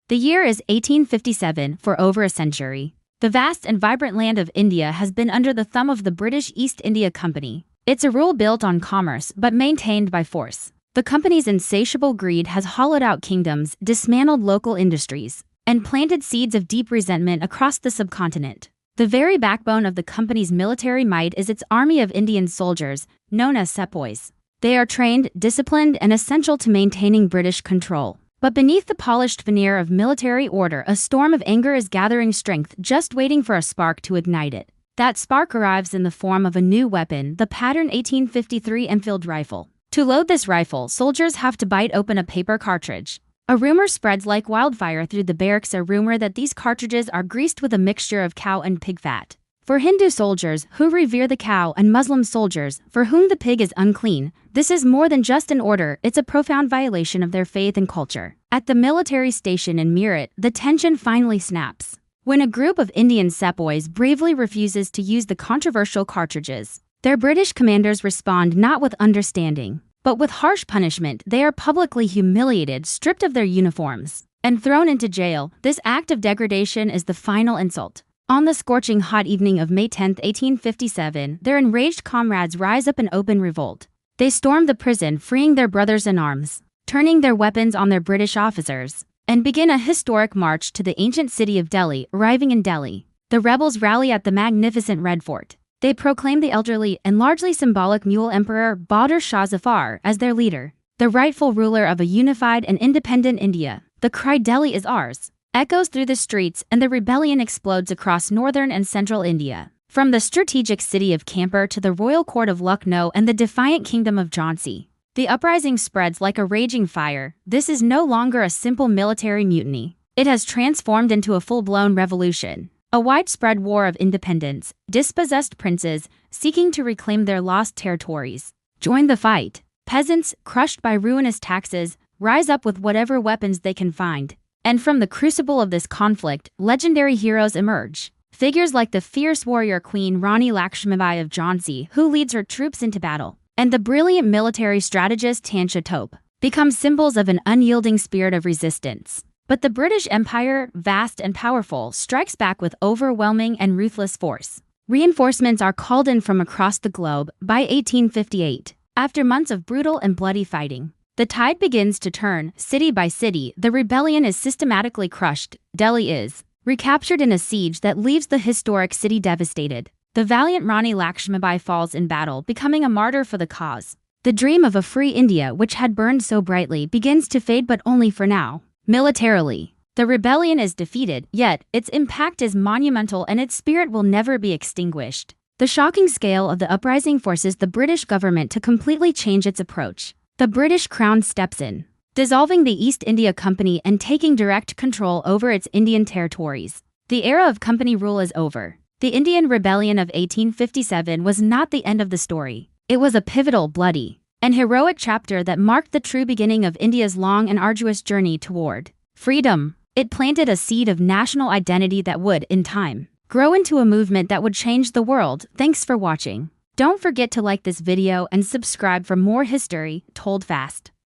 The year is 1857. For over a century, the vast and vibrant land of India has been under the thumb of the British East India Company. It's a rule built on commerce but maintained by force. The company's insatiable greed has hollowed out kingdoms, dismantled local industries, and planted seeds of deep resentment across the subcontinent. The very backbone of the company's military might is its army of Indian soldiers, known as sepoys. They are trained, disciplined, and essential to maintaining British control. But beneath the polished veneer of military order, a storm of anger is gathering strength, just waiting for a spark to ignite it. That spark arrives in the form of a new weapon, the pattern 1853 Enfield rifle. To load this rifle, soldiers have to bite open a paper cartridge. A rumor spreads like wildfire through the barracks, a rumor that these cartridges are greased with a mixture of cow and pig fat. For Hindu soldiers, who revere the cow, and Muslim soldiers, for whom the pig is unclean, this is more than just an order, it's a profound violation of their faith and culture. At the military station in Meerut, the tension finally snaps when a group of Indian sepoys bravely refuses to use the controversial cartridges. Their British commanders respond not with understanding, but with harsh punishment. They are publicly humiliated, stripped of their uniforms, and thrown into jail. This act of degradation is the final insult. On the scorching hot evening of May 10, 1857, their enraged comrades rise up in open revolt. They storm the prison, freeing their brothers in arms, turning their weapons on their British officers, and begin a historic march to the ancient city of Delhi. Arriving in Delhi, the rebels rally at the magnificent Red Fort. They proclaim the elderly and largely symbolic Mughal Emperor Bahadur Shah Zafar as their leader, the rightful ruler of a unified and independent India. The cry "Delhi is ours" echoes through the streets, and the rebellion explodes across northern and central India. From the strategic city of Kanpur to the royal court of Lucknow and the defiant kingdom of Jhansi, the uprising spreads like a raging fire. This is no longer a simple military mutiny. It has transformed into a full-blown revolution. A widespread war of independence. Dispossessed princes, seeking to reclaim their lost territories, join the fight. Peasants, crushed by ruinous taxes, rise up with whatever weapons they can find. And from the crucible of this conflict, legendary heroes emerge. Figures like the fierce warrior queen Rani Lakshmibai of Jhansi, who leads her troops into battle, and the brilliant military strategist Tansha Tope, become symbols of an unyielding spirit of resistance. But the British Empire, vast and powerful, strikes back with overwhelming and ruthless force. Reinforcements are called in from across the globe. By 1858, after months of brutal and bloody fighting, the tide begins to turn. City by city, the rebellion is systematically crushed. Delhi is recaptured in a siege that leaves the historic city devastated. The valiant Rani Lakshmibai falls in battle, becoming a martyr for the cause. The dream of a free India, which had burned so brightly, begins to fade, but only for now. Militarily, the rebellion is defeated, yet its impact is monumental and its spirit will never be extinguished. The shocking scale of the uprising forces the British government to completely change its approach. The British Crown steps in, dissolving the East India Company and taking direct control over its Indian territories. The era of company rule is over. The Indian Rebellion of 1857 was not the end of the story. It was a pivotal, bloody, and heroic chapter that marked the true beginning of India's long and arduous journey toward freedom. It planted a seed of national identity that would, in time, grow into a movement that would change the world. Thanks for watching. Don't forget to like this video and subscribe for more history told fast.